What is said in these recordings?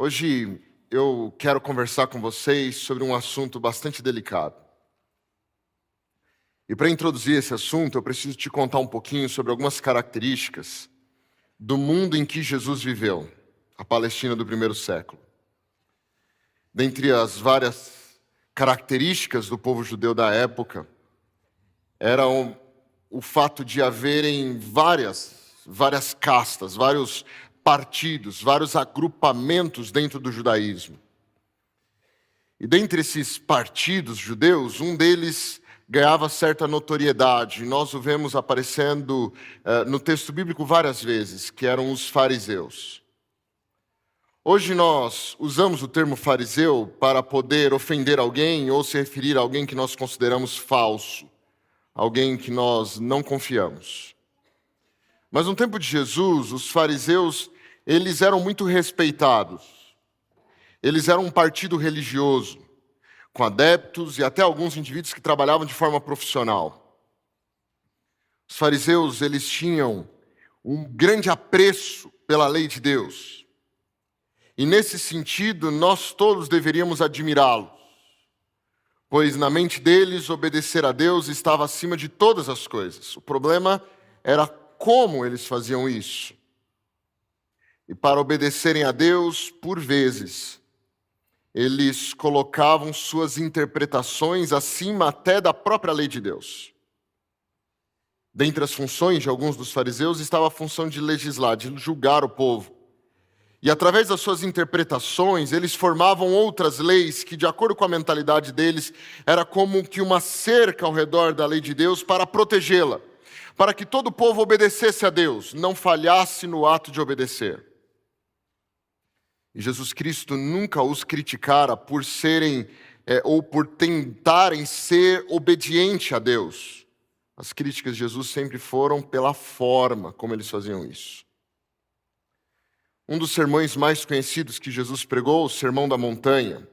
Hoje eu quero conversar com vocês sobre um assunto bastante delicado. E para introduzir esse assunto, eu preciso te contar um pouquinho sobre algumas características do mundo em que Jesus viveu, a Palestina do primeiro século. Dentre as várias características do povo judeu da época, era o fato de haverem várias castas, vários partidos, vários agrupamentos dentro do judaísmo. E dentre esses partidos judeus, um deles ganhava certa notoriedade. Nós o vemos aparecendo no texto bíblico várias vezes, que eram os fariseus. Hoje nós usamos o termo fariseu para poder ofender alguém ou se referir a alguém que nós consideramos falso, alguém que nós não confiamos. Mas no tempo de Jesus, os fariseus, eles eram muito respeitados. Eles eram um partido religioso, com adeptos e até alguns indivíduos que trabalhavam de forma profissional. Os fariseus, eles tinham um grande apreço pela lei de Deus. E nesse sentido, nós todos deveríamos admirá-los, pois na mente deles, obedecer a Deus estava acima de todas as coisas. O problema era como eles faziam isso. E para obedecerem a Deus, por vezes, eles colocavam suas interpretações acima até da própria lei de Deus. Dentre as funções de alguns dos fariseus estava a função de legislar, de julgar o povo. E através das suas interpretações, eles formavam outras leis que, de acordo com a mentalidade deles, era como que uma cerca ao redor da lei de Deus para protegê-la, para que todo o povo obedecesse a Deus, não falhasse no ato de obedecer. E Jesus Cristo nunca os criticara por serem ou por tentarem ser obediente a Deus. As críticas de Jesus sempre foram pela forma como eles faziam isso. Um dos sermões mais conhecidos que Jesus pregou, o Sermão da Montanha,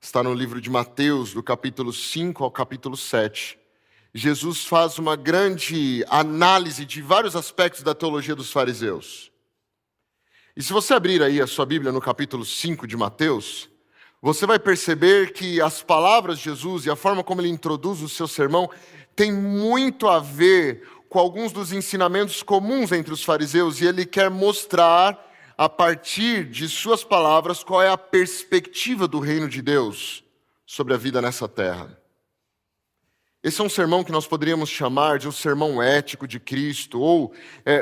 está no livro de Mateus, do capítulo 5 ao capítulo 7. Jesus faz uma grande análise de vários aspectos da teologia dos fariseus. E se você abrir aí a sua Bíblia no capítulo 5 de Mateus, você vai perceber que as palavras de Jesus e a forma como ele introduz o seu sermão tem muito a ver com alguns dos ensinamentos comuns entre os fariseus, e ele quer mostrar, a partir de suas palavras, qual é a perspectiva do reino de Deus sobre a vida nessa terra. Esse é um sermão que nós poderíamos chamar de um sermão ético de Cristo, ou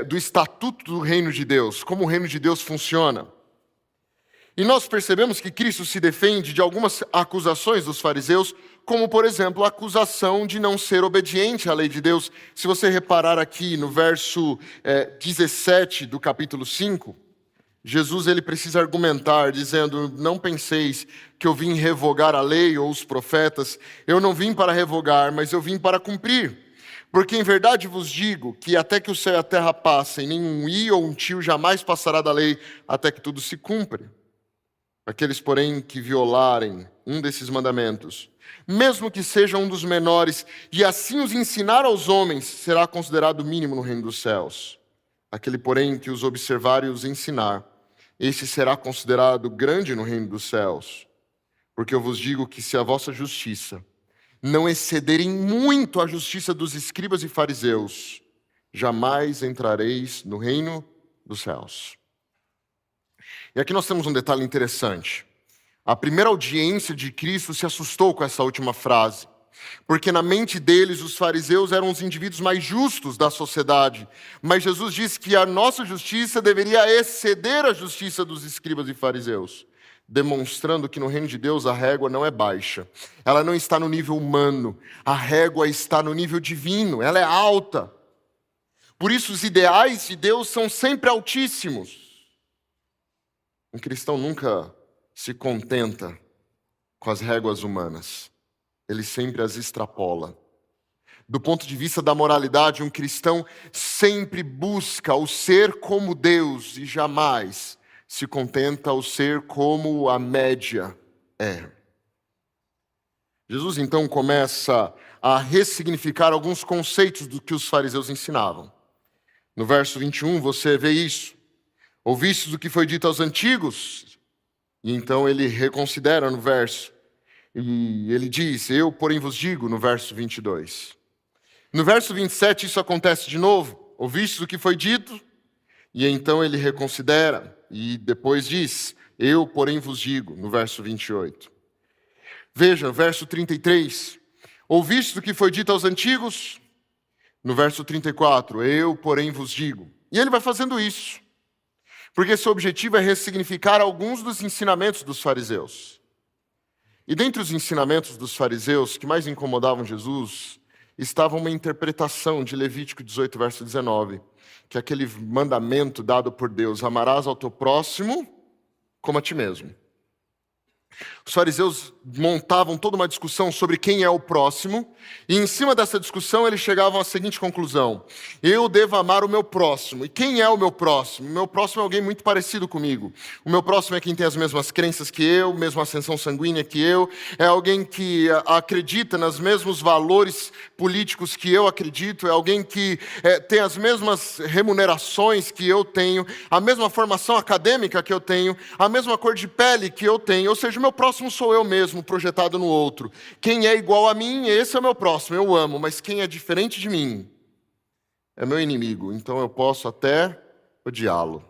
do estatuto do reino de Deus, como o reino de Deus funciona. E nós percebemos que Cristo se defende de algumas acusações dos fariseus, como, por exemplo, a acusação de não ser obediente à lei de Deus. Se você reparar aqui no verso 17 do capítulo 5, Jesus ele precisa argumentar, dizendo: não penseis que eu vim revogar a lei ou os profetas. Eu não vim para revogar, mas eu vim para cumprir. Porque em verdade vos digo que até que o céu e a terra passem, nenhum i ou um tio jamais passará da lei, até que tudo se cumpra. Aqueles, porém, que violarem um desses mandamentos, mesmo que seja um dos menores, e assim os ensinar aos homens, será considerado mínimo no reino dos céus. Aquele, porém, que os observar e os ensinar, este será considerado grande no reino dos céus. Porque eu vos digo que se a vossa justiça não excederem muito a justiça dos escribas e fariseus, jamais entrareis no reino dos céus. E aqui nós temos um detalhe interessante. A primeira audiência de Cristo se assustou com essa última frase, porque na mente deles os fariseus eram os indivíduos mais justos da sociedade. Mas Jesus disse que a nossa justiça deveria exceder a justiça dos escribas e fariseus, demonstrando que no reino de Deus a régua não é baixa. Ela não está no nível humano, a régua está no nível divino, ela é alta. Por isso os ideais de Deus são sempre altíssimos. Um cristão nunca se contenta com as réguas humanas. Ele sempre as extrapola. Do ponto de vista da moralidade, um cristão sempre busca o ser como Deus e jamais se contenta ao ser como a média é. Jesus então começa a ressignificar alguns conceitos do que os fariseus ensinavam. No verso 21 você vê isso. Ouvistes o que foi dito aos antigos? E então ele reconsidera no verso. E ele diz, eu, porém, vos digo, no verso 22. No verso 27, isso acontece de novo. Ouvistes o que foi dito? E então ele reconsidera. E depois diz, eu, porém, vos digo, no verso 28. Veja, verso 33. Ouvistes o que foi dito aos antigos? No verso 34, eu, porém, vos digo. E ele vai fazendo isso, porque seu objetivo é ressignificar alguns dos ensinamentos dos fariseus. E dentre os ensinamentos dos fariseus que mais incomodavam Jesus, estava uma interpretação de Levítico 18, verso 19, que é aquele mandamento dado por Deus, amarás ao teu próximo como a ti mesmo. Os fariseus montavam toda uma discussão sobre quem é o próximo, e em cima dessa discussão eles chegavam à seguinte conclusão: eu devo amar o meu próximo. E quem é o meu próximo? O meu próximo é alguém muito parecido comigo. O meu próximo é quem tem as mesmas crenças que eu, mesma ascensão sanguínea que eu, é alguém que acredita nos mesmos valores políticos que eu acredito, é alguém que tem as mesmas remunerações que eu tenho, a mesma formação acadêmica que eu tenho, a mesma cor de pele que eu tenho, ou seja, o meu próximo sou eu mesmo, projetado no outro. Quem é igual a mim, esse é o meu próximo, eu amo, mas quem é diferente de mim é meu inimigo, então eu posso até odiá-lo.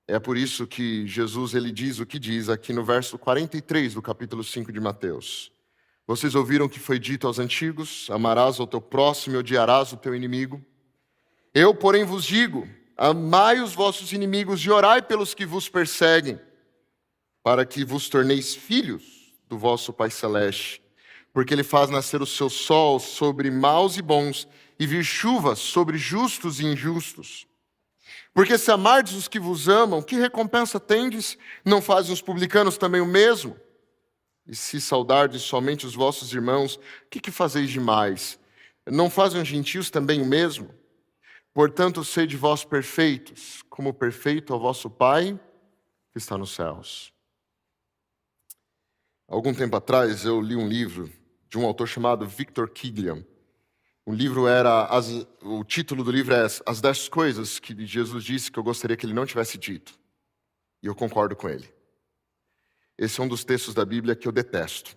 É por isso que Jesus ele diz o que diz aqui no verso 43 do capítulo 5 de Mateus. Vocês ouviram o que foi dito aos antigos, amarás ao teu próximo e odiarás o teu inimigo. Eu, porém, vos digo, amai os vossos inimigos e orai pelos que vos perseguem, para que vos torneis filhos do vosso Pai Celeste, porque Ele faz nascer o seu sol sobre maus e bons, e vir chuva sobre justos e injustos. Porque se amardes os que vos amam, que recompensa tendes? Não fazem os publicanos também o mesmo? E se saudardes somente os vossos irmãos, o que fazeis demais? Não fazem os gentios também o mesmo? Portanto, sede vós perfeitos, como perfeito é o vosso Pai que está nos céus. Algum tempo atrás, eu li um livro de um autor chamado Victor Kiglia. O título do livro é As 10 Coisas que Jesus disse que eu gostaria que ele não tivesse dito. E eu concordo com ele. Esse é um dos textos da Bíblia que eu detesto.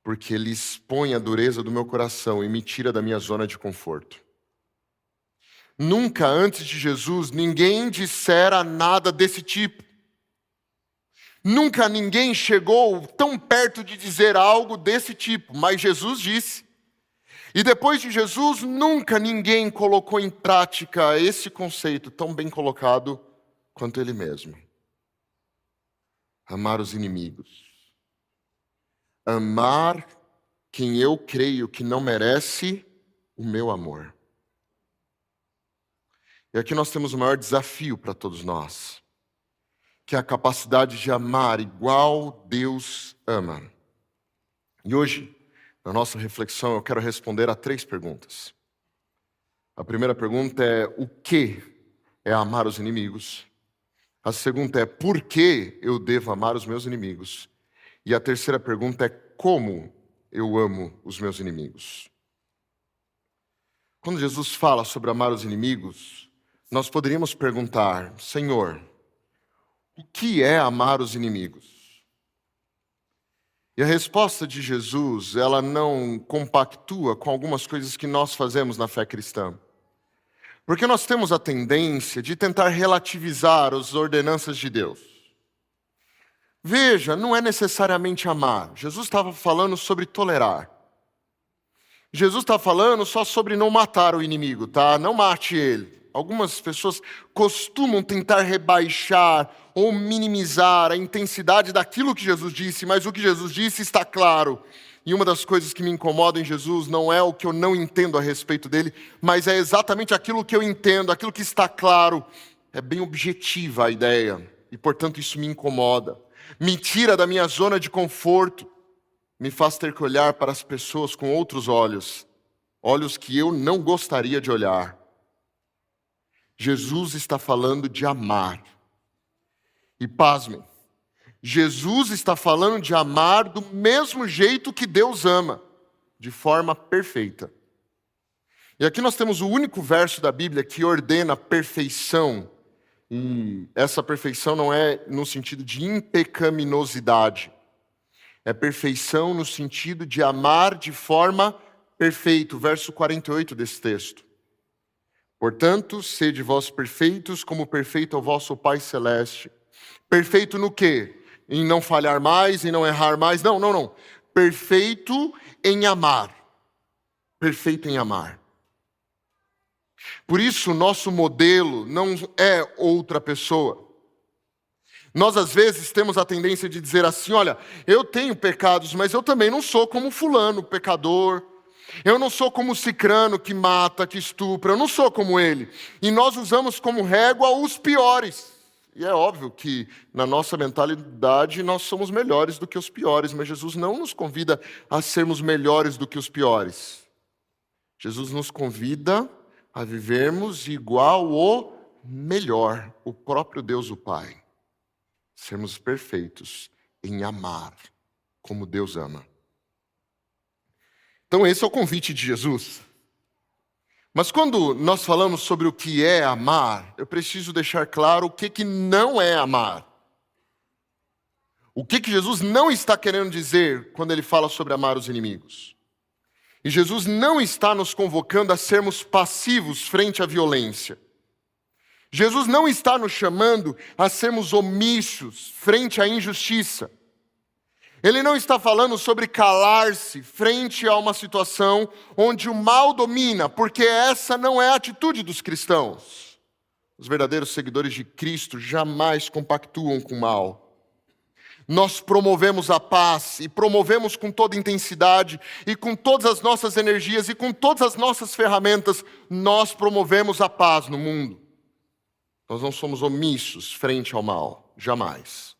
Porque ele expõe a dureza do meu coração e me tira da minha zona de conforto. Nunca antes de Jesus ninguém dissera nada desse tipo. Nunca ninguém chegou tão perto de dizer algo desse tipo, mas Jesus disse. E depois de Jesus, nunca ninguém colocou em prática esse conceito tão bem colocado quanto ele mesmo. Amar os inimigos. Amar quem eu creio que não merece o meu amor. E aqui nós temos o maior desafio para todos nós, que é a capacidade de amar igual Deus ama. E hoje, na nossa reflexão, eu quero responder a 3 perguntas. A primeira pergunta é: o que é amar os inimigos? A segunda é: por que eu devo amar os meus inimigos? E a terceira pergunta é: como eu amo os meus inimigos? Quando Jesus fala sobre amar os inimigos, nós poderíamos perguntar: Senhor, o que é amar os inimigos? E a resposta de Jesus, ela não compactua com algumas coisas que nós fazemos na fé cristã. Porque nós temos a tendência de tentar relativizar as ordenanças de Deus. Veja, não é necessariamente amar. Jesus estava falando sobre tolerar. Jesus está falando só sobre não matar o inimigo, tá? Não mate ele. Algumas pessoas costumam tentar rebaixar ou minimizar a intensidade daquilo que Jesus disse, mas o que Jesus disse está claro. E uma das coisas que me incomoda em Jesus não é o que eu não entendo a respeito dele, mas é exatamente aquilo que eu entendo, aquilo que está claro. É bem objetiva a ideia, e portanto isso me incomoda. Me tira da minha zona de conforto, me faz ter que olhar para as pessoas com outros olhos, olhos que eu não gostaria de olhar. Jesus está falando de amar. E pasmem, Jesus está falando de amar do mesmo jeito que Deus ama, de forma perfeita. E aqui nós temos o único verso da Bíblia que ordena perfeição E essa perfeição não é no sentido de impecaminosidade. É perfeição no sentido de amar de forma perfeita. Verso 48 desse texto. Portanto, sede vós perfeitos, como perfeito é o vosso Pai Celeste. Perfeito no quê? Em não falhar mais, em não errar mais. Não. Perfeito em amar. Perfeito em amar. Por isso, nosso modelo não é outra pessoa. Nós, às vezes, temos a tendência de dizer assim, olha, eu tenho pecados, mas eu também não sou como fulano, pecador. Eu não sou como cicrano que mata, que estupra. Eu não sou como ele. E nós usamos como régua os piores. E é óbvio que, na nossa mentalidade, nós somos melhores do que os piores. Mas Jesus não nos convida a sermos melhores do que os piores. Jesus nos convida a vivermos igual ou melhor, o próprio Deus o Pai. Sermos perfeitos em amar como Deus ama. Então esse é o convite de Jesus. Mas quando nós falamos sobre o que é amar, eu preciso deixar claro o que não é amar. O que Jesus não está querendo dizer quando ele fala sobre amar os inimigos. E Jesus não está nos convocando a sermos passivos frente à violência. Jesus não está nos chamando a sermos omissos frente à injustiça. Ele não está falando sobre calar-se frente a uma situação onde o mal domina, porque essa não é a atitude dos cristãos. Os verdadeiros seguidores de Cristo jamais compactuam com o mal. Nós promovemos a paz e promovemos com toda intensidade e com todas as nossas energias e com todas as nossas ferramentas, nós promovemos a paz no mundo. Nós não somos omissos frente ao mal, jamais.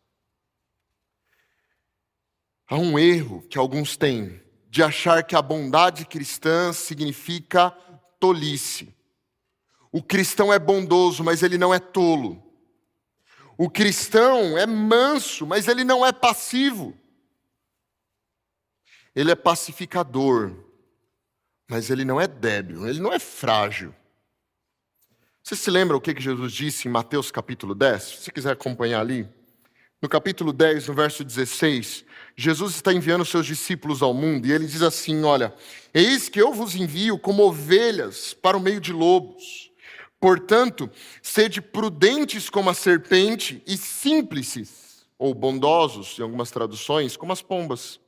Há um erro que alguns têm de achar que a bondade cristã significa tolice. O cristão é bondoso, mas ele não é tolo. O cristão é manso, mas ele não é passivo. Ele é pacificador, mas ele não é débil, ele não é frágil. Você se lembra o que Jesus disse em Mateus capítulo 10? Se você quiser acompanhar ali. No capítulo 10, no verso 16, Jesus está enviando seus discípulos ao mundo e ele diz assim, olha, eis que eu vos envio como ovelhas para o meio de lobos. Portanto, sede prudentes como a serpente e simples, ou bondosos, em algumas traduções, como as pombas.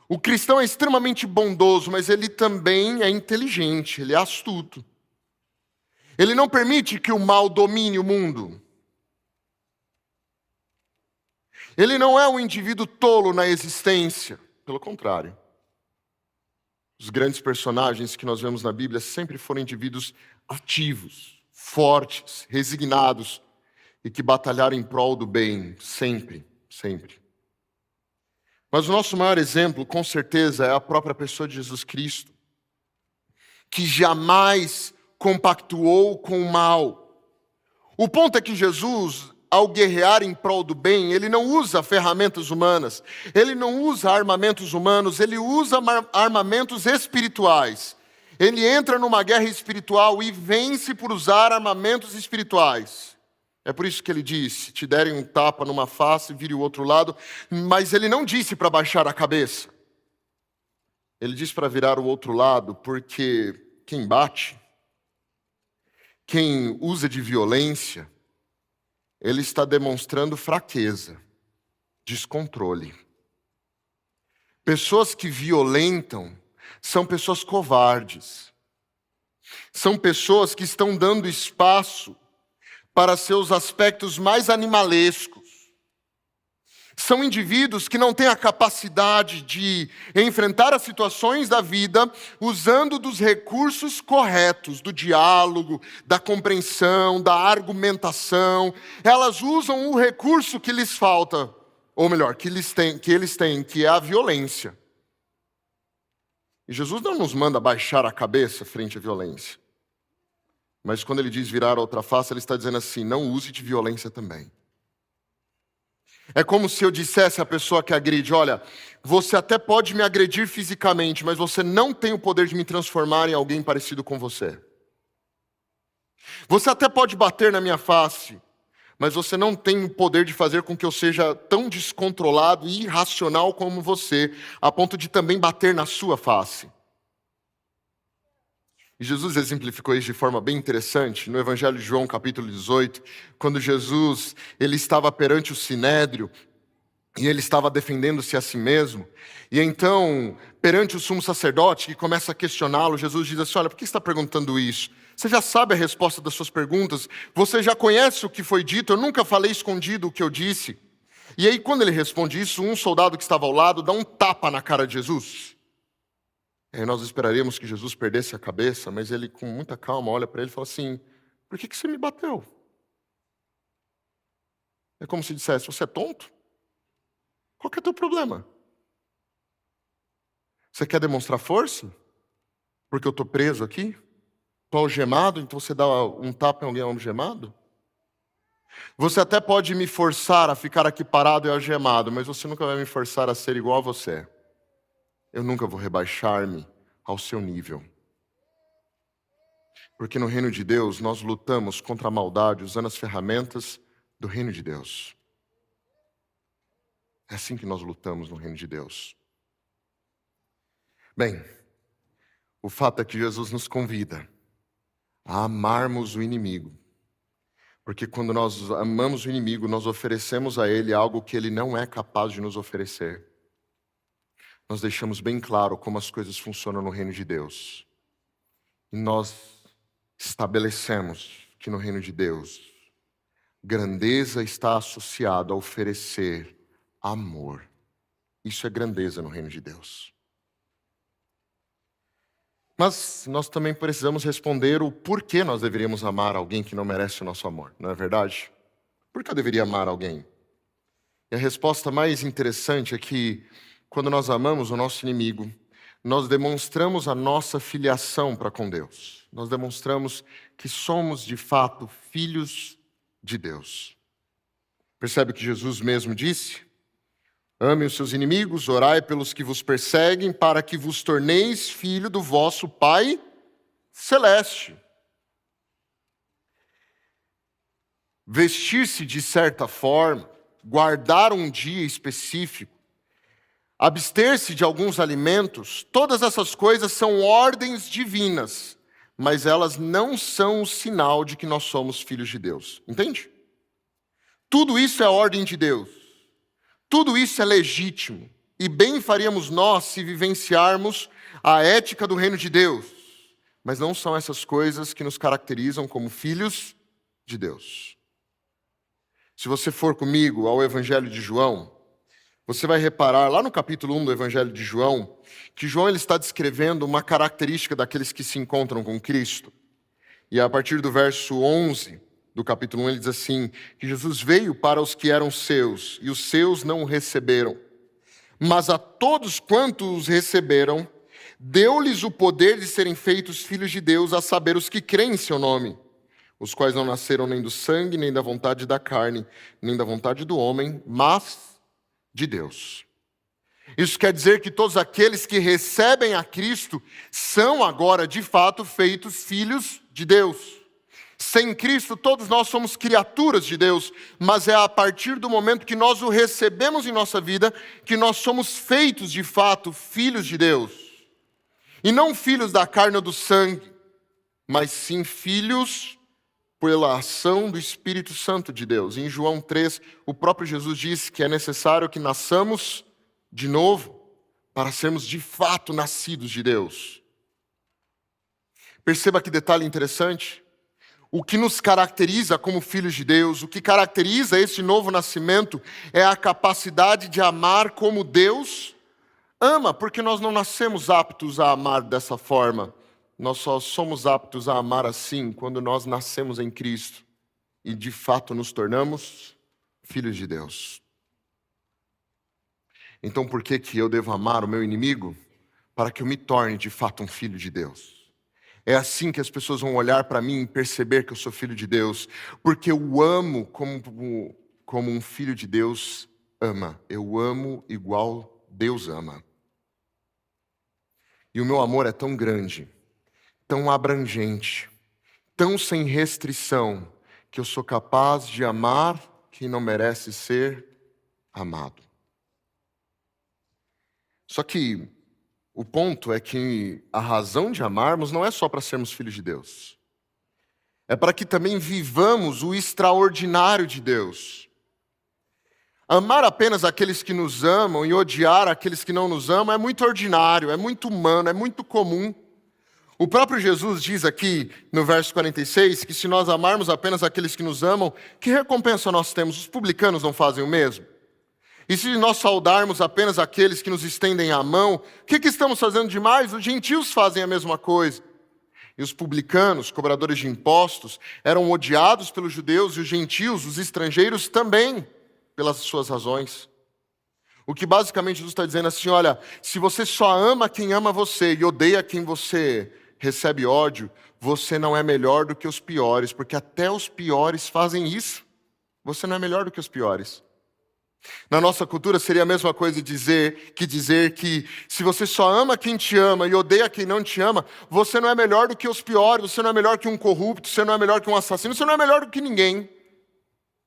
O cristão é extremamente bondoso, mas ele também é inteligente, ele é astuto. Ele não permite que o mal domine o mundo. Ele não é um indivíduo tolo na existência, pelo contrário. Os grandes personagens que nós vemos na Bíblia sempre foram indivíduos ativos, fortes, resignados e que batalharam em prol do bem, sempre. Mas o nosso maior exemplo, com certeza, é a própria pessoa de Jesus Cristo, que jamais compactuou com o mal. O ponto é que Jesus, ao guerrear em prol do bem, ele não usa ferramentas humanas, ele não usa armamentos humanos, ele usa armamentos espirituais. Ele entra numa guerra espiritual e vence por usar armamentos espirituais. É por isso que ele disse, te derem um tapa numa face, vire o outro lado, mas ele não disse para baixar a cabeça. Ele disse para virar o outro lado, porque quem bate, quem usa de violência, ele está demonstrando fraqueza, descontrole. Pessoas que violentam são pessoas covardes. São pessoas que estão dando espaço para seus aspectos mais animalescos. São indivíduos que não têm a capacidade de enfrentar as situações da vida usando dos recursos corretos, do diálogo, da compreensão, da argumentação. Elas usam o recurso que lhes falta, ou melhor, que eles têm, que é a violência. E Jesus não nos manda baixar a cabeça frente à violência. Mas quando ele diz virar a outra face, ele está dizendo assim, não use de violência também. É como se eu dissesse à pessoa que agride, olha, você até pode me agredir fisicamente, mas você não tem o poder de me transformar em alguém parecido com você. Você até pode bater na minha face, mas você não tem o poder de fazer com que eu seja tão descontrolado e irracional como você, a ponto de também bater na sua face. E Jesus exemplificou isso de forma bem interessante no Evangelho de João, capítulo 18, quando Jesus ele estava perante o Sinédrio e ele estava defendendo-se a si mesmo. E então, perante o sumo sacerdote que começa a questioná-lo, Jesus diz assim: olha, por que você está perguntando isso? Você já sabe a resposta das suas perguntas, você já conhece o que foi dito, eu nunca falei escondido o que eu disse. E aí, quando ele responde isso, um soldado que estava ao lado dá um tapa na cara de Jesus. E aí nós esperaríamos que Jesus perdesse a cabeça, mas ele, com muita calma, olha para ele e fala assim: por que você me bateu? É como se dissesse: você é tonto? Qual que é o teu problema? Você quer demonstrar força? Porque eu estou preso aqui? Estou algemado, então você dá um tapa em alguém algemado? Você até pode me forçar a ficar aqui parado e algemado, mas você nunca vai me forçar a ser igual a você. Eu nunca vou rebaixar-me ao seu nível. Porque no reino de Deus, nós lutamos contra a maldade usando as ferramentas do reino de Deus. É assim que nós lutamos no reino de Deus. Bem, o fato é que Jesus nos convida a amarmos o inimigo. Porque quando nós amamos o inimigo, nós oferecemos a ele algo que ele não é capaz de nos oferecer. Nós deixamos bem claro como as coisas funcionam no reino de Deus. E nós estabelecemos que no reino de Deus, grandeza está associada a oferecer amor. Isso é grandeza no reino de Deus. Mas nós também precisamos responder o porquê nós deveríamos amar alguém que não merece o nosso amor, não é verdade? Por que eu deveria amar alguém? E a resposta mais interessante é que, quando nós amamos o nosso inimigo, nós demonstramos a nossa filiação para com Deus. Nós demonstramos que somos, de fato, filhos de Deus. Percebe o que Jesus mesmo disse? Amem os seus inimigos, orai pelos que vos perseguem, para que vos torneis filho do vosso Pai Celeste. Vestir-se de certa forma, guardar um dia específico, abster-se de alguns alimentos, todas essas coisas são ordens divinas, mas elas não são o sinal de que nós somos filhos de Deus. Entende? Tudo isso é ordem de Deus. Tudo isso é legítimo. E bem faríamos nós se vivenciarmos a ética do reino de Deus. Mas não são essas coisas que nos caracterizam como filhos de Deus. Se você for comigo ao Evangelho de João, você vai reparar lá no capítulo 1 do Evangelho de João, que João ele está descrevendo uma característica daqueles que se encontram com Cristo. E a partir do verso 11 do capítulo 1, ele diz assim, que Jesus veio para os que eram seus, e os seus não o receberam. Mas a todos quantos os receberam, deu-lhes o poder de serem feitos filhos de Deus, a saber, os que creem em seu nome, os quais não nasceram nem do sangue, nem da vontade da carne, nem da vontade do homem, mas de Deus. Isso quer dizer que todos aqueles que recebem a Cristo são agora, de fato, feitos filhos de Deus. Sem Cristo, todos nós somos criaturas de Deus, mas é a partir do momento que nós o recebemos em nossa vida que nós somos feitos, de fato, filhos de Deus. E não filhos da carne ou do sangue, mas sim filhos pela ação do Espírito Santo de Deus. Em João 3, o próprio Jesus diz que é necessário que nasçamos de novo para sermos de fato nascidos de Deus. Perceba que detalhe interessante. O que nos caracteriza como filhos de Deus, o que caracteriza esse novo nascimento é a capacidade de amar como Deus ama, porque nós não nascemos aptos a amar dessa forma. Nós só somos aptos a amar assim quando nós nascemos em Cristo e de fato nos tornamos filhos de Deus. Então por que eu devo amar o meu inimigo? Para que eu me torne de fato um filho de Deus. É assim que as pessoas vão olhar para mim e perceber que eu sou filho de Deus, porque eu amo como um filho de Deus ama. Eu amo igual Deus ama. E o meu amor é tão grande, tão abrangente, tão sem restrição, que eu sou capaz de amar quem não merece ser amado. Só que o ponto é que a razão de amarmos não é só para sermos filhos de Deus. É para que também vivamos o extraordinário de Deus. Amar apenas aqueles que nos amam e odiar aqueles que não nos amam é muito ordinário, é muito humano, é muito comum. O próprio Jesus diz aqui no verso 46 que se nós amarmos apenas aqueles que nos amam, que recompensa nós temos? Os publicanos não fazem o mesmo? E se nós saudarmos apenas aqueles que nos estendem a mão, o que estamos fazendo demais? Os gentios fazem a mesma coisa. E os publicanos, cobradores de impostos, eram odiados pelos judeus e os gentios, os estrangeiros, também, pelas suas razões. O que basicamente Jesus está dizendo assim, olha, se você só ama quem ama você e odeia quem você recebe ódio, você não é melhor do que os piores, porque até os piores fazem isso. Você não é melhor do que os piores. Na nossa cultura seria a mesma coisa dizer que se você só ama quem te ama e odeia quem não te ama, você não é melhor do que os piores, você não é melhor que um corrupto, você não é melhor que um assassino, você não é melhor do que ninguém.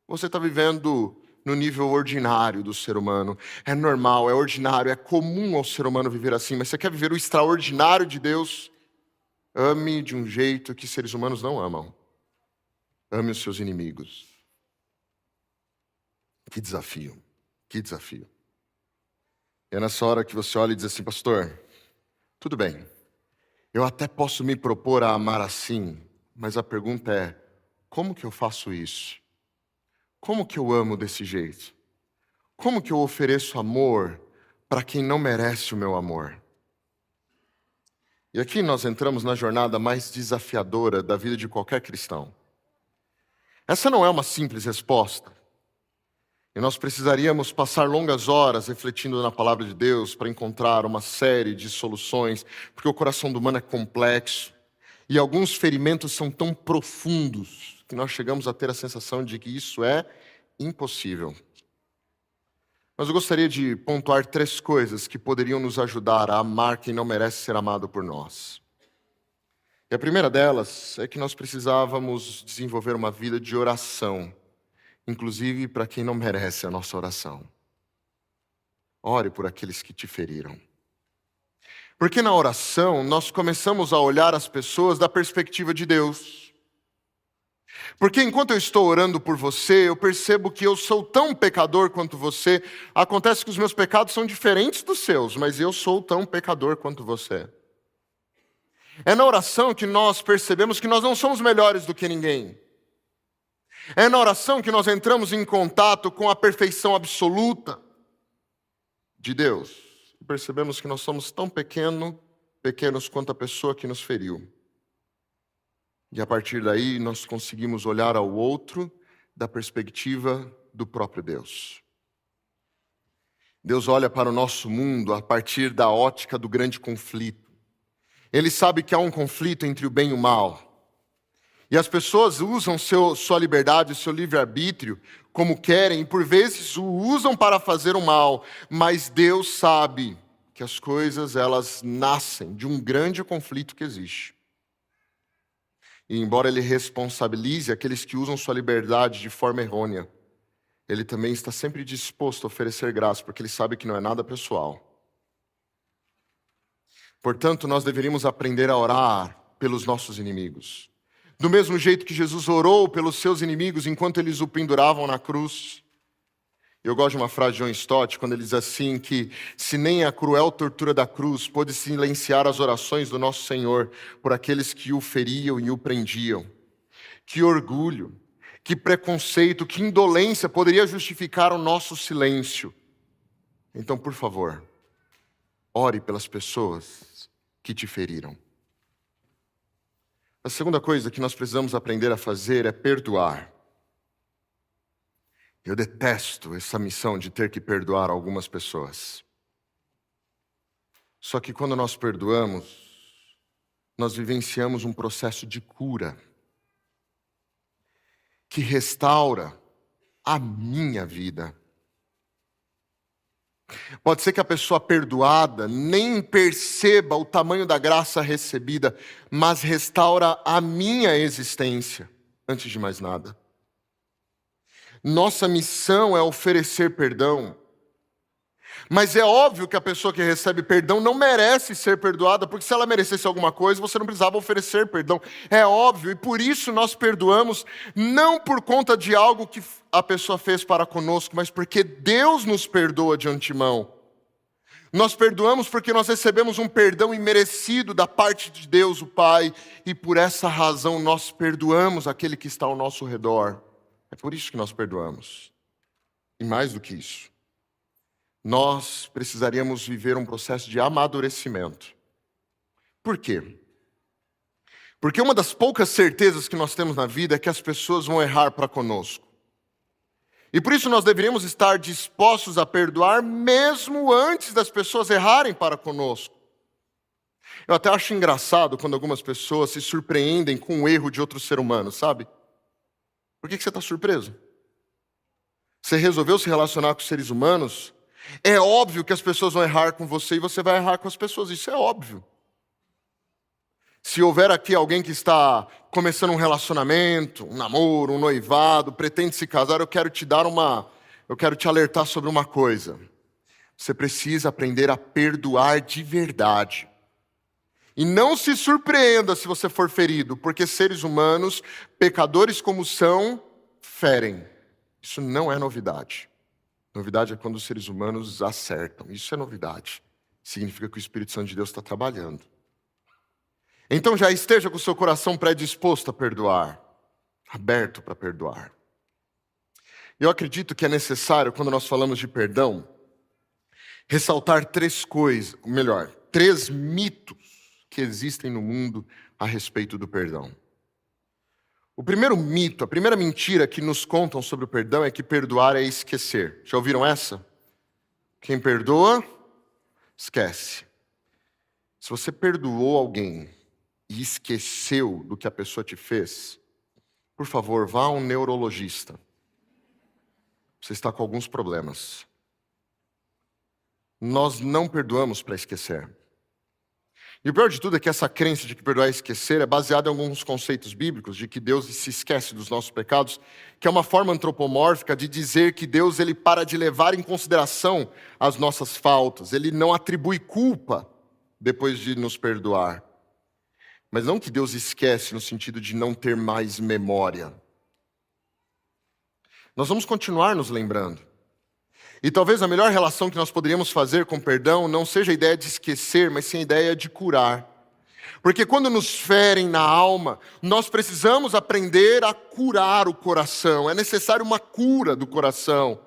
Você está vivendo no nível ordinário do ser humano. É normal, é ordinário, é comum ao ser humano viver assim, mas você quer viver o extraordinário de Deus? Ame de um jeito que seres humanos não amam. Ame os seus inimigos. Que desafio, que desafio. É nessa hora que você olha e diz assim, pastor, tudo bem, eu até posso me propor a amar assim, mas a pergunta é, como que eu faço isso? Como que eu amo desse jeito? Como que eu ofereço amor para quem não merece o meu amor? E aqui nós entramos na jornada mais desafiadora da vida de qualquer cristão. Essa não é uma simples resposta. E nós precisaríamos passar longas horas refletindo na palavra de Deus para encontrar uma série de soluções, porque o coração do humano é complexo e alguns ferimentos são tão profundos que nós chegamos a ter a sensação de que isso é impossível. Mas eu gostaria de pontuar 3 coisas que poderiam nos ajudar a amar quem não merece ser amado por nós. E a primeira delas é que nós precisávamos desenvolver uma vida de oração, inclusive para quem não merece a nossa oração. Ore por aqueles que te feriram. Porque na oração nós começamos a olhar as pessoas da perspectiva de Deus. Porque enquanto eu estou orando por você, eu percebo que eu sou tão pecador quanto você. Acontece que os meus pecados são diferentes dos seus, mas eu sou tão pecador quanto você. É na oração que nós percebemos que nós não somos melhores do que ninguém. É na oração que nós entramos em contato com a perfeição absoluta de Deus. E percebemos que nós somos tão pequenos quanto a pessoa que nos feriu. E a partir daí nós conseguimos olhar ao outro da perspectiva do próprio Deus. Deus olha para o nosso mundo a partir da ótica do grande conflito. Ele sabe que há um conflito entre o bem e o mal. E as pessoas usam sua liberdade, seu livre-arbítrio como querem, e por vezes o usam para fazer o mal. Mas Deus sabe que as coisas elas nascem de um grande conflito que existe. E embora Ele responsabilize aqueles que usam sua liberdade de forma errônea, Ele também está sempre disposto a oferecer graça, porque Ele sabe que não é nada pessoal. Portanto, nós deveríamos aprender a orar pelos nossos inimigos. Do mesmo jeito que Jesus orou pelos seus inimigos enquanto eles o penduravam na cruz. Eu gosto de uma frase de John Stott, quando ele diz assim, que se nem a cruel tortura da cruz pôde silenciar as orações do nosso Senhor por aqueles que o feriam e o prendiam. Que orgulho, que preconceito, que indolência poderia justificar o nosso silêncio. Então, por favor, ore pelas pessoas que te feriram. A segunda coisa que nós precisamos aprender a fazer é perdoar. Eu detesto essa missão de ter que perdoar algumas pessoas. Só que quando nós perdoamos, nós vivenciamos um processo de cura que restaura a minha vida. Pode ser que a pessoa perdoada nem perceba o tamanho da graça recebida, mas restaura a minha existência, antes de mais nada. Nossa missão é oferecer perdão. Mas é óbvio que a pessoa que recebe perdão não merece ser perdoada, porque se ela merecesse alguma coisa, você não precisava oferecer perdão. É óbvio, e por isso nós perdoamos, não por conta de algo que a pessoa fez para conosco, mas porque Deus nos perdoa de antemão. Nós perdoamos porque nós recebemos um perdão imerecido da parte de Deus, o Pai, e por essa razão nós perdoamos aquele que está ao nosso redor. É por isso que nós perdoamos. E mais do que isso, nós precisaríamos viver um processo de amadurecimento. Por quê? Porque uma das poucas certezas que nós temos na vida é que as pessoas vão errar para conosco. E por isso nós deveríamos estar dispostos a perdoar mesmo antes das pessoas errarem para conosco. Eu até acho engraçado quando algumas pessoas se surpreendem com o erro de outro ser humano, sabe? Por que você está surpreso? Você resolveu se relacionar com os seres humanos? É óbvio que as pessoas vão errar com você e você vai errar com as pessoas, isso é óbvio. Se houver aqui alguém que está começando um relacionamento, um namoro, um noivado, pretende se casar, eu quero te alertar sobre uma coisa. Você precisa aprender a perdoar de verdade. E não se surpreenda se você for ferido, porque seres humanos, pecadores como são, ferem. Isso não é novidade. Novidade é quando os seres humanos acertam. Isso é novidade. Significa que o Espírito Santo de Deus está trabalhando. Então já esteja com o seu coração predisposto a perdoar, aberto para perdoar. Eu acredito que é necessário, quando nós falamos de perdão, ressaltar três mitos que existem no mundo a respeito do perdão. O primeiro mito, a primeira mentira que nos contam sobre o perdão é que perdoar é esquecer. Já ouviram essa? Quem perdoa, esquece. Se você perdoou alguém e esqueceu do que a pessoa te fez, por favor, vá a um neurologista. Você está com alguns problemas. Nós não perdoamos para esquecer. E o pior de tudo é que essa crença de que perdoar é esquecer é baseada em alguns conceitos bíblicos de que Deus se esquece dos nossos pecados, que é uma forma antropomórfica de dizer que Deus ele para de levar em consideração as nossas faltas. Ele não atribui culpa depois de nos perdoar. Mas não que Deus esquece no sentido de não ter mais memória. Nós vamos continuar nos lembrando. E talvez a melhor relação que nós poderíamos fazer com perdão não seja a ideia de esquecer, mas sim a ideia de curar. Porque quando nos ferem na alma, nós precisamos aprender a curar o coração. É necessário uma cura do coração.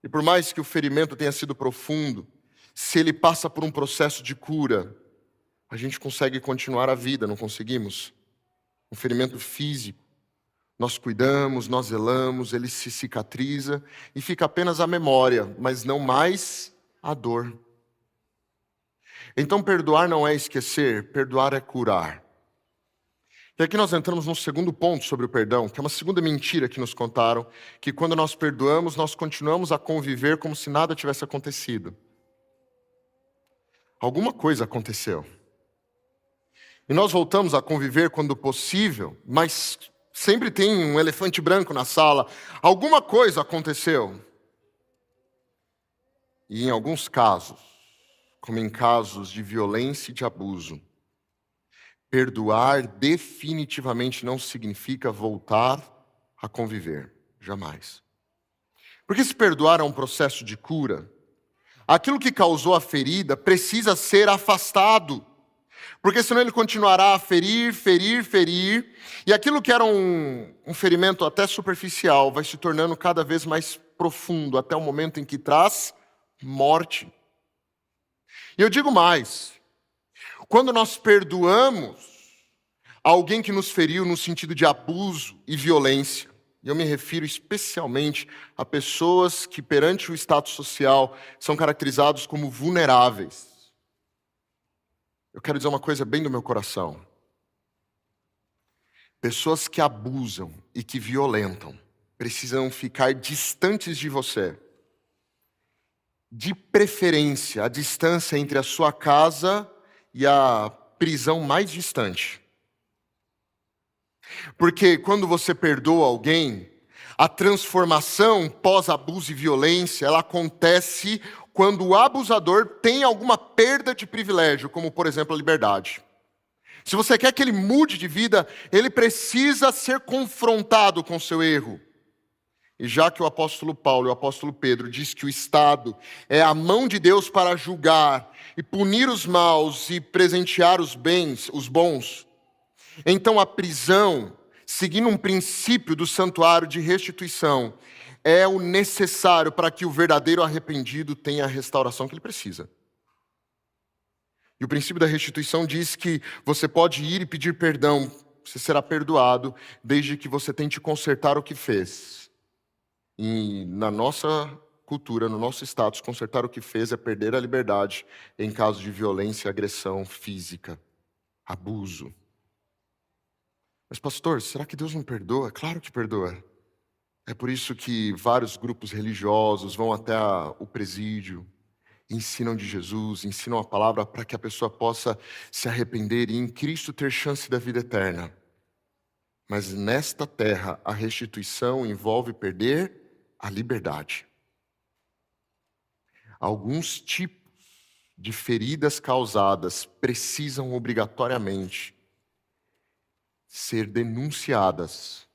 E por mais que o ferimento tenha sido profundo, se ele passa por um processo de cura, a gente consegue continuar a vida, não conseguimos? Um ferimento físico. Nós cuidamos, nós zelamos, ele se cicatriza e fica apenas a memória, mas não mais a dor. Então perdoar não é esquecer, perdoar é curar. E aqui nós entramos num segundo ponto sobre o perdão, que é uma segunda mentira que nos contaram, que quando nós perdoamos, nós continuamos a conviver como se nada tivesse acontecido. Alguma coisa aconteceu. E nós voltamos a conviver quando possível, mas sempre tem um elefante branco na sala. Alguma coisa aconteceu. E em alguns casos, como em casos de violência e de abuso, perdoar definitivamente não significa voltar a conviver. Jamais. Porque se perdoar é um processo de cura, aquilo que causou a ferida precisa ser afastado. Porque senão ele continuará a ferir, e aquilo que era um ferimento até superficial vai se tornando cada vez mais profundo, até o momento em que traz morte. E eu digo mais, quando nós perdoamos alguém que nos feriu no sentido de abuso e violência, e eu me refiro especialmente a pessoas que perante o status social são caracterizados como vulneráveis. Eu quero dizer uma coisa bem do meu coração. Pessoas que abusam e que violentam precisam ficar distantes de você. de preferência, a distância entre a sua casa e a prisão mais distante. Porque quando você perdoa alguém, a transformação pós-abuso e violência, ela acontece quando o abusador tem alguma perda de privilégio, como por exemplo a liberdade. Se você quer que ele mude de vida, ele precisa ser confrontado com seu erro. E já que o apóstolo Paulo e o apóstolo Pedro diz que o Estado é a mão de Deus para julgar e punir os maus e presentear os bons, então a prisão, seguindo um princípio do santuário de restituição, é o necessário para que o verdadeiro arrependido tenha a restauração que ele precisa. E o princípio da restituição diz que você pode ir e pedir perdão, você será perdoado, desde que você tente consertar o que fez. E na nossa cultura, no nosso status, consertar o que fez é perder a liberdade em caso de violência e agressão física, abuso. Mas pastor, será que Deus não perdoa? Claro que perdoa. É por isso que vários grupos religiosos vão até o presídio, ensinam de Jesus, ensinam a palavra para que a pessoa possa se arrepender e em Cristo ter chance da vida eterna. Mas nesta terra, a restituição envolve perder a liberdade. Alguns tipos de feridas causadas precisam obrigatoriamente ser denunciadas.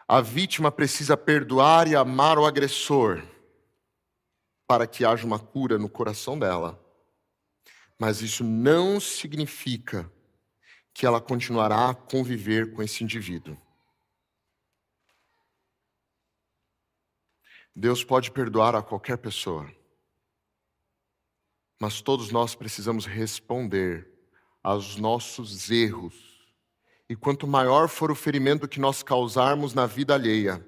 A vítima precisa perdoar e amar o agressor para que haja uma cura no coração dela. Mas isso não significa que ela continuará a conviver com esse indivíduo. Deus pode perdoar a qualquer pessoa, mas todos nós precisamos responder aos nossos erros. E quanto maior for o ferimento que nós causarmos na vida alheia,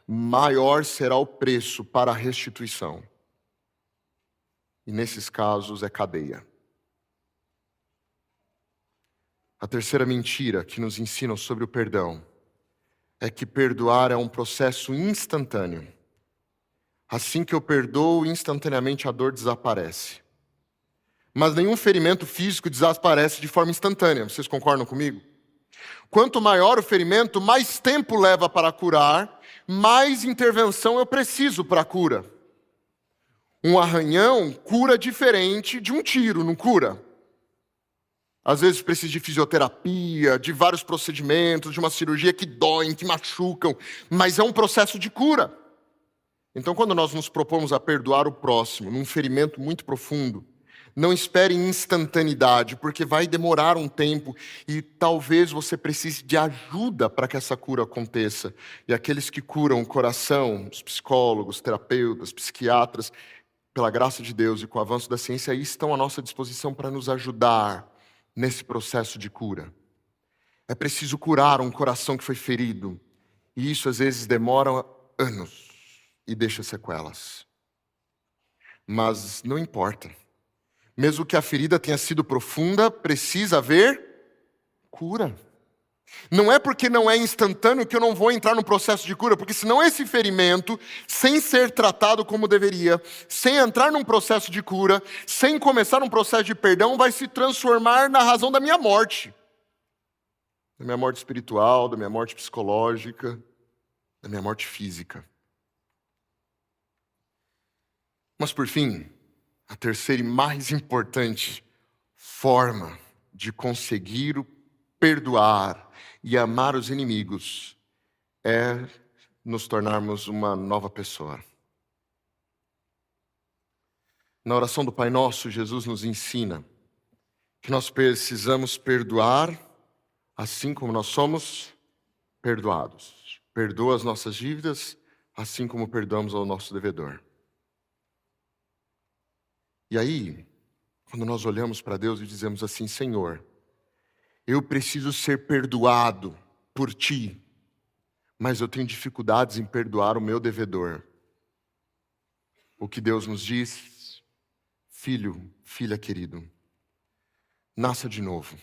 maior será o preço para a restituição. E nesses casos é cadeia. A terceira mentira que nos ensinam sobre o perdão é que perdoar é um processo instantâneo. Assim que eu perdoo, instantaneamente a dor desaparece. Mas nenhum ferimento físico desaparece de forma instantânea. Vocês concordam comigo? Quanto maior o ferimento, mais tempo leva para curar, mais intervenção eu preciso para a cura. Um arranhão cura diferente de um tiro, não cura? Às vezes precisa de fisioterapia, de vários procedimentos, de uma cirurgia que doem, que machucam, mas é um processo de cura. Então, quando nós nos propomos a perdoar o próximo num ferimento muito profundo, não espere instantaneidade, porque vai demorar um tempo e talvez você precise de ajuda para que essa cura aconteça. E aqueles que curam o coração, os psicólogos, terapeutas, psiquiatras, pela graça de Deus e com o avanço da ciência, aí estão à nossa disposição para nos ajudar nesse processo de cura. É preciso curar um coração que foi ferido, e isso às vezes demora anos e deixa sequelas. Mas não importa. Mesmo que a ferida tenha sido profunda, precisa haver cura. Não é porque não é instantâneo que eu não vou entrar no processo de cura, porque senão esse ferimento, sem ser tratado como deveria, sem entrar num processo de cura, sem começar um processo de perdão, vai se transformar na razão da minha morte. Da minha morte espiritual, da minha morte psicológica, da minha morte física. Mas por fim, a terceira e mais importante forma de conseguir perdoar e amar os inimigos é nos tornarmos uma nova pessoa. Na oração do Pai Nosso, Jesus nos ensina que nós precisamos perdoar assim como nós somos perdoados. Perdoa as nossas dívidas assim como perdoamos ao nosso devedor. E aí, quando nós olhamos para Deus e dizemos assim: Senhor, eu preciso ser perdoado por Ti, mas eu tenho dificuldades em perdoar o meu devedor. O que Deus nos diz? Filho, filha querido, nasça de novo.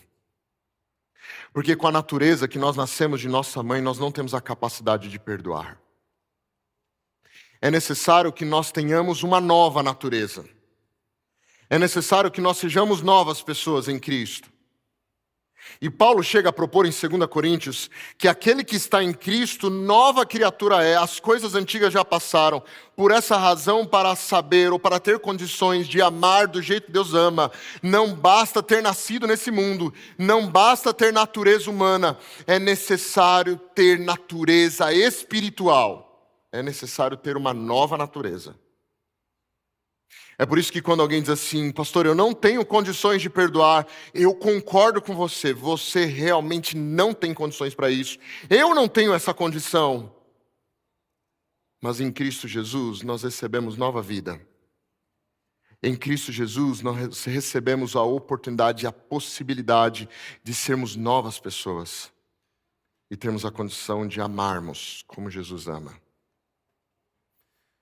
Porque com a natureza que nós nascemos de nossa mãe, nós não temos a capacidade de perdoar. É necessário que nós tenhamos uma nova natureza. É necessário que nós sejamos novas pessoas em Cristo. E Paulo chega a propor em 2 Coríntios que aquele que está em Cristo, nova criatura é, as coisas antigas já passaram. Por essa razão, para saber ou para ter condições de amar do jeito que Deus ama, não basta ter nascido nesse mundo, não basta ter natureza humana, é necessário ter natureza espiritual. É necessário ter uma nova natureza. É por isso que quando alguém diz assim, pastor, eu não tenho condições de perdoar, eu concordo com você, você realmente não tem condições para isso. Eu não tenho essa condição. Mas em Cristo Jesus nós recebemos nova vida. Em Cristo Jesus nós recebemos a oportunidade e a possibilidade de sermos novas pessoas. E termos a condição de amarmos como Jesus ama.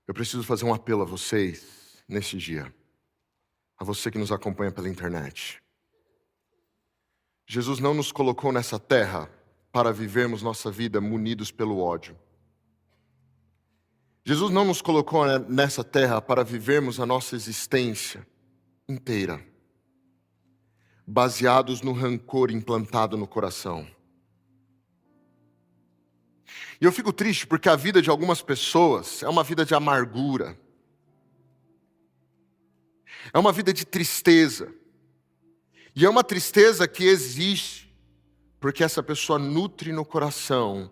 Eu preciso fazer um apelo a vocês nesse dia, a você que nos acompanha pela internet. Jesus não nos colocou nessa terra para vivermos nossa vida munidos pelo ódio. Jesus não nos colocou nessa terra para vivermos a nossa existência inteira, baseados no rancor implantado no coração. E eu fico triste porque a vida de algumas pessoas é uma vida de amargura, é uma vida de tristeza. E é uma tristeza que existe porque essa pessoa nutre no coração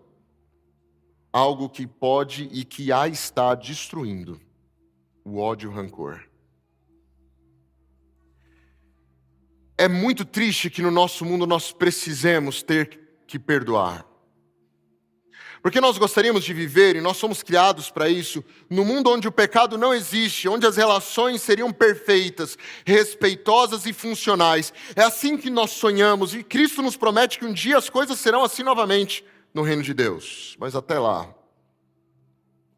algo que pode e que a está destruindo: o ódio e o rancor. É muito triste que no nosso mundo nós precisemos ter que perdoar. Porque nós gostaríamos de viver, e nós somos criados para isso, num mundo onde o pecado não existe, onde as relações seriam perfeitas, respeitosas e funcionais. É assim que nós sonhamos, e Cristo nos promete que um dia as coisas serão assim novamente no reino de Deus. Mas até lá,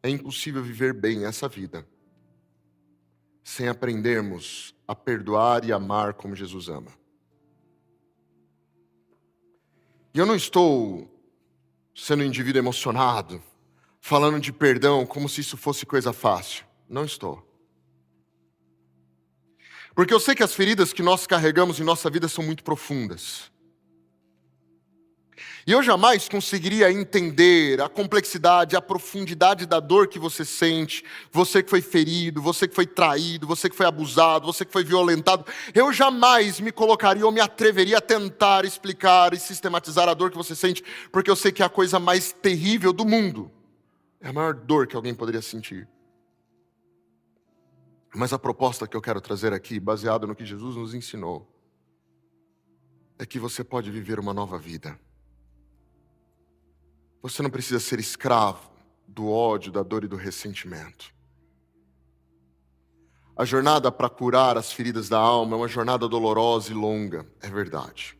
é impossível viver bem essa vida sem aprendermos a perdoar e amar como Jesus ama. E eu não estou sendo um indivíduo emocionado, falando de perdão como se isso fosse coisa fácil. Não estou. Porque eu sei que as feridas que nós carregamos em nossa vida são muito profundas. E eu jamais conseguiria entender a complexidade, a profundidade da dor que você sente, você que foi ferido, você que foi traído, você que foi abusado, você que foi violentado. Eu jamais me colocaria ou me atreveria a tentar explicar e sistematizar a dor que você sente, porque eu sei que é a coisa mais terrível do mundo. É a maior dor que alguém poderia sentir. Mas a proposta que eu quero trazer aqui, baseada no que Jesus nos ensinou, é que você pode viver uma nova vida. Você não precisa ser escravo do ódio, da dor e do ressentimento. A jornada para curar as feridas da alma é uma jornada dolorosa e longa, é verdade.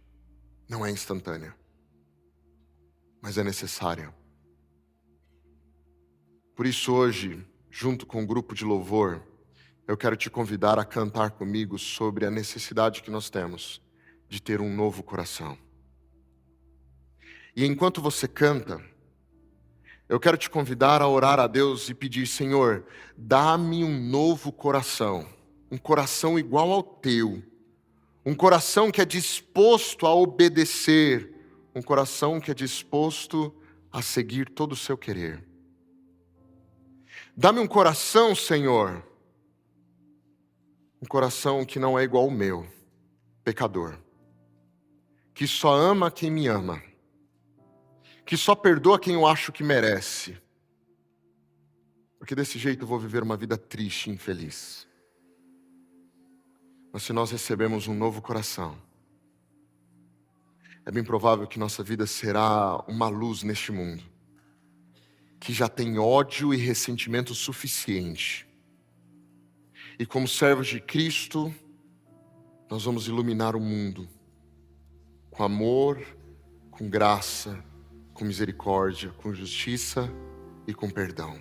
Não é instantânea, mas é necessária. Por isso hoje, junto com o grupo de louvor, eu quero te convidar a cantar comigo sobre a necessidade que nós temos de ter um novo coração. E enquanto você canta, eu quero te convidar a orar a Deus e pedir: Senhor, dá-me um novo coração, um coração igual ao teu, um coração que é disposto a obedecer, um coração que é disposto a seguir todo o seu querer. Dá-me um coração, Senhor, um coração que não é igual ao meu, pecador, que só ama quem me ama, que só perdoa quem eu acho que merece. Porque desse jeito eu vou viver uma vida triste e infeliz. Mas se nós recebemos um novo coração, é bem provável que nossa vida será uma luz neste mundo, que já tem ódio e ressentimento suficiente. E como servos de Cristo, nós vamos iluminar o mundo com amor, com graça, com misericórdia, com justiça e com perdão.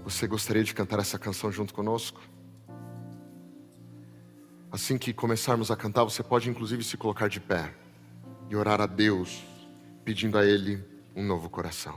Você gostaria de cantar essa canção junto conosco? Assim que começarmos a cantar, você pode inclusive se colocar de pé e orar a Deus, pedindo a Ele um novo coração.